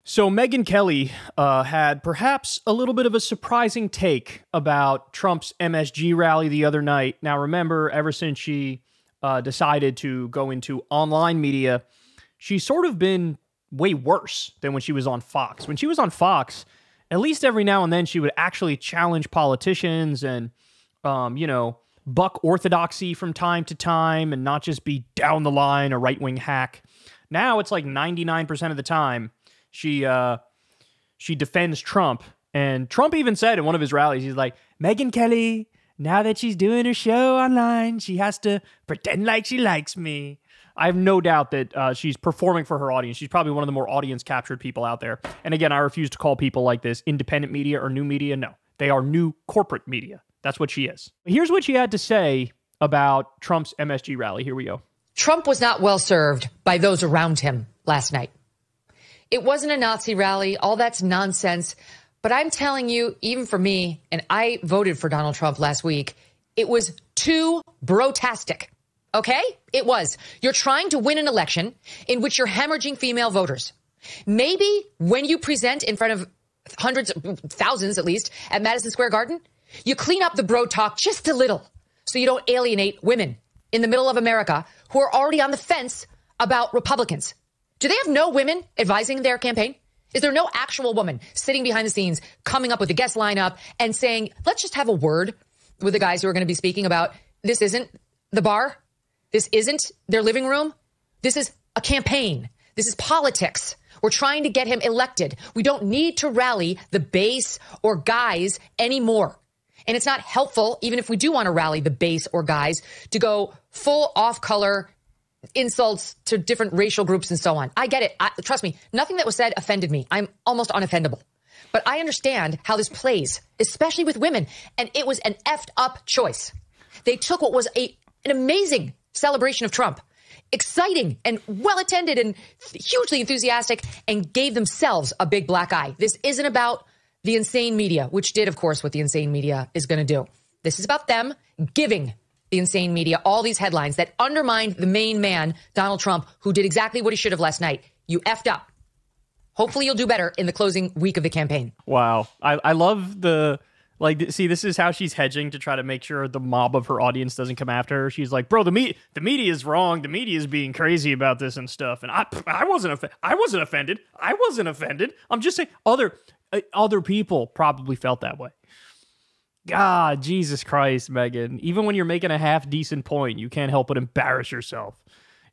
So Megyn Kelly had perhaps a little bit of a surprising take about Trump's MSG rally the other night. Now, remember, ever since she decided to go into online media, she's sort of been way worse than when she was on Fox. When she was on Fox, at least every now and then she would actually challenge politicians and, buck orthodoxy from time to time and not just be down the line a right-wing hack. Now it's like 99% of the time she defends Trump. And Trump even said in one of his rallies, he's like, Megyn Kelly, now that she's doing her show online, she has to pretend like she likes me. I have no doubt that she's performing for her audience. She's probably one of the more audience-captured people out there. And again, I refuse to call people like this independent media or new media. No, they are new corporate media. That's what she is. Here's what she had to say about Trump's MSG rally. Here we go. Trump was not well served by those around him last night. It wasn't a Nazi rally. All that's nonsense. But I'm telling you, even for me, and I voted for Donald Trump last week, it was too brotastic. Okay? It was. You're trying to win an election in which you're hemorrhaging female voters. Maybe when you present in front of hundreds, thousands at least, at Madison Square Garden, you clean up the bro talk just a little so you don't alienate women in the middle of America who are already on the fence about Republicans. Do they have no women advising their campaign? Is there no actual woman sitting behind the scenes, coming up with a guest lineup and saying, let's just have a word with the guys who are going to be speaking about this isn't the bar. This isn't their living room. This is a campaign. This is politics. We're trying to get him elected. We don't need to rally the base or guys anymore. And it's not helpful, even if we do want to rally the base or guys, to go full off-color insults to different racial groups and so on. I get it. Trust me, nothing that was said offended me. I'm almost unoffendable. But I understand how this plays, especially with women. And it was an effed up choice. They took what was an amazing celebration of Trump, exciting and well-attended and hugely enthusiastic, and gave themselves a big black eye. This isn't about the insane media, which did, of course, what the insane media is going to do. This is about them giving the insane media all these headlines that undermined the main man, Donald Trump, who did exactly what he should have last night. You effed up. Hopefully you'll do better in the closing week of the campaign. Wow. I love the... see, this is how she's hedging to try to make sure the mob of her audience doesn't come after her. She's like, bro, the media is wrong. The media is being crazy about this and stuff. And I wasn't offended. I wasn't offended. I'm just saying other people probably felt that way. God, Jesus Christ, Megyn. Even when you're making a half decent point, you can't help but embarrass yourself.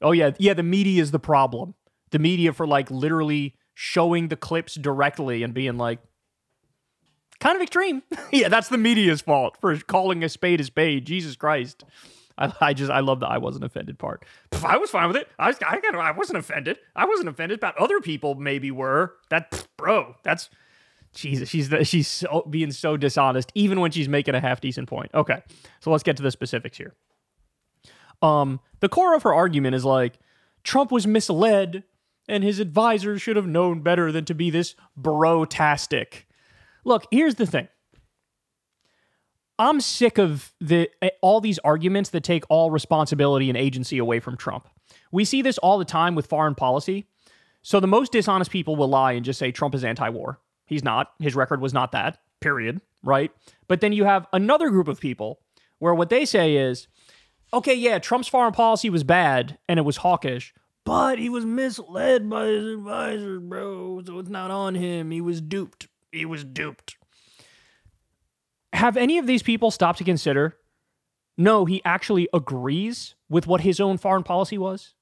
Oh, yeah, the media is the problem. The media for, literally showing the clips directly and being like, kind of extreme. Yeah, that's the media's fault for calling a spade. Jesus Christ. I love the I wasn't offended part. I was fine with it. I wasn't offended. I wasn't offended, but other people maybe were. That's... Jesus, she's being so dishonest, even when she's making a half-decent point. Okay, so let's get to the specifics here. The core of her argument is Trump was misled, and his advisors should have known better than to be this bro-tastic. Look, here's the thing. I'm sick of all these arguments that take all responsibility and agency away from Trump. We see this all the time with foreign policy. So the most dishonest people will lie and just say Trump is anti-war. He's not. His record was not that, period, right? But then you have another group of people where what they say is, okay, yeah, Trump's foreign policy was bad and it was hawkish, but he was misled by his advisors, bro, so it's not on him. He was duped. He was duped. Have any of these people stopped to consider, no, he actually agrees with what his own foreign policy was?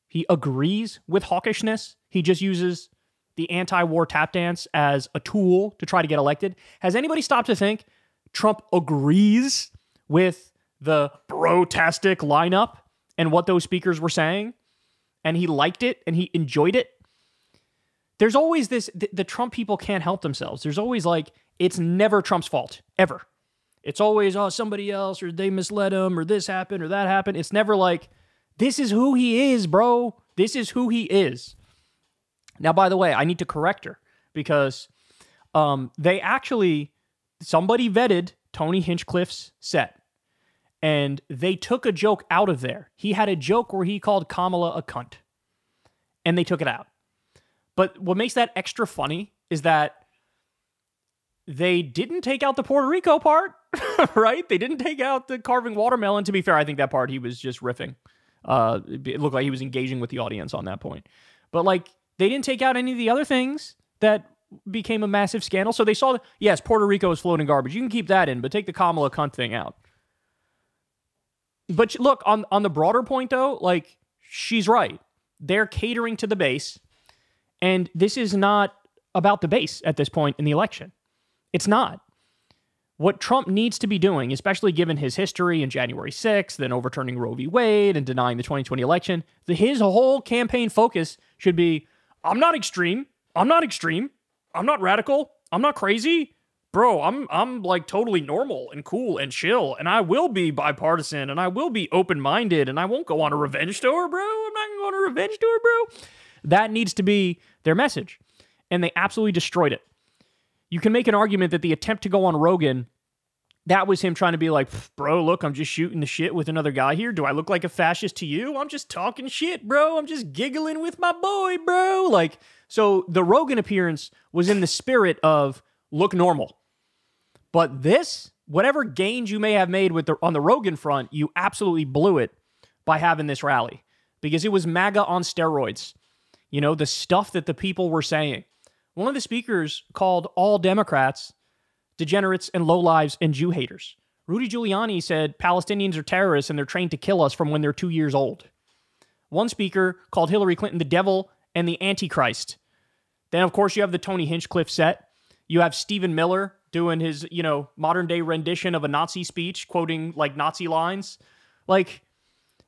He agrees with hawkishness. He just uses the anti-war tap dance as a tool to try to get elected. Has anybody stopped to think Trump agrees with the bro-tastic lineup and what those speakers were saying? And he liked it and he enjoyed it? There's always this, the Trump people can't help themselves. There's always it's never Trump's fault, ever. It's always, somebody else, or they misled him, or this happened, or that happened. It's never this is who he is, bro. This is who he is. Now, by the way, I need to correct her because somebody vetted Tony Hinchcliffe's set and they took a joke out of there. He had a joke where he called Kamala a cunt and they took it out. But what makes that extra funny is that they didn't take out the Puerto Rico part, right? They didn't take out the carving watermelon. To be fair, I think that part he was just riffing. It looked like he was engaging with the audience on that point. But, like, they didn't take out any of the other things that became a massive scandal. So they saw, yes, Puerto Rico is floating garbage. You can keep that in, but take the Kamala cunt thing out. But look, on the broader point, though, like, she's right. They're catering to the base, and this is not about the base at this point in the election. It's not. What Trump needs to be doing, especially given his history in January 6th, then overturning Roe v. Wade and denying the 2020 election, his whole campaign focus should be, I'm not extreme. I'm not extreme. I'm not radical. I'm not crazy. Bro, I'm like totally normal and cool and chill, and I will be bipartisan, and I will be open-minded, and I won't go on a revenge tour, bro. I'm not going to go on a revenge tour, bro. That needs to be their message, and they absolutely destroyed it. You can make an argument that the attempt to go on Rogan, that was him trying to be like, bro, look, I'm just shooting the shit with another guy here. Do I look like a fascist to you? I'm just talking shit, bro. I'm just giggling with my boy, bro. Like, so the Rogan appearance was in the spirit of look normal. But this, whatever gains you may have made with on the Rogan front, you absolutely blew it by having this rally. Because it was MAGA on steroids. You know, the stuff that the people were saying. One of the speakers called all Democrats degenerates and lowlives and Jew haters. Rudy Giuliani said Palestinians are terrorists and they're trained to kill us from when they're 2 years old. One speaker called Hillary Clinton the devil and the Antichrist. Then, of course, you have the Tony Hinchcliffe set. You have Stephen Miller doing his, you know, modern-day rendition of a Nazi speech, quoting, like, Nazi lines. Like,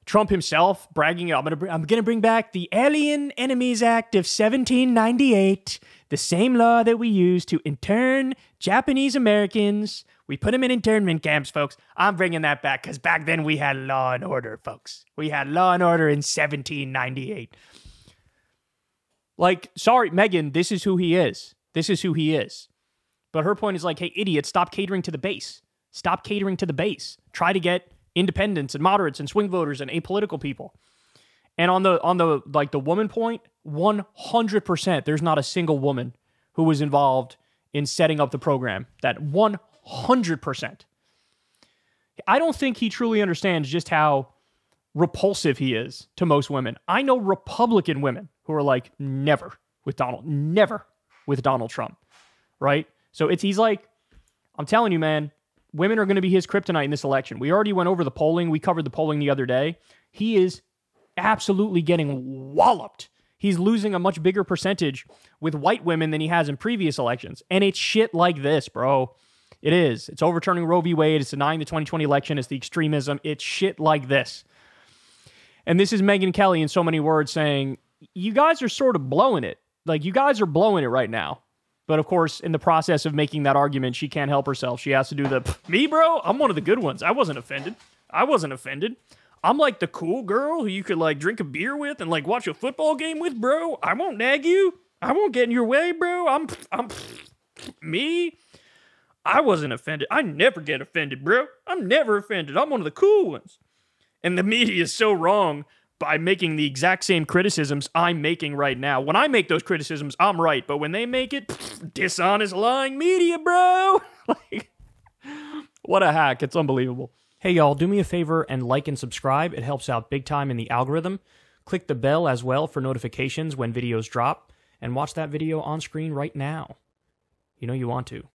Trump himself bragging, I'm gonna bring back the Alien Enemies Act of 1798, the same law that we used to intern Japanese Americans. We put them in internment camps, folks. I'm bringing that back because back then we had law and order, folks. We had law and order in 1798. Like, sorry, Megyn, this is who he is. This is who he is. But her point is like, hey, idiot, stop catering to the base. Stop catering to the base. Try to get independents and moderates and swing voters and apolitical people. And on the like the woman point, 100%, there's not a single woman who was involved in setting up the program. That 100%. I don't think he truly understands just how repulsive he is to most women. I know Republican women who are like, never with Donald Trump, right? So he's like, I'm telling you, man, women are going to be his kryptonite in this election. We already went over the polling. We covered the polling the other day. He is absolutely getting walloped. He's losing a much bigger percentage with white women than he has in previous elections. And it's shit like this, bro. It is. It's overturning Roe v. Wade. It's denying the 2020 election. It's the extremism. It's shit like this. And this is Megyn Kelly in so many words saying, you guys are sort of blowing it. Like, you guys are blowing it right now. But, of course, in the process of making that argument, she can't help herself. She has to do the, me, bro? I'm one of the good ones. I wasn't offended. I'm like the cool girl who you could, like, drink a beer with and, like, watch a football game with, bro. I won't nag you. I won't get in your way, bro. I'm me. I wasn't offended. I never get offended, bro. I'm never offended. I'm one of the cool ones. And the media is so wrong by making the exact same criticisms I'm making right now. When I make those criticisms, I'm right. But when they make it, dishonest, lying media, bro. Like, what a hack. It's unbelievable. Hey, y'all, do me a favor and like and subscribe. It helps out big time in the algorithm. Click the bell as well for notifications when videos drop. And watch that video on screen right now. You know you want to.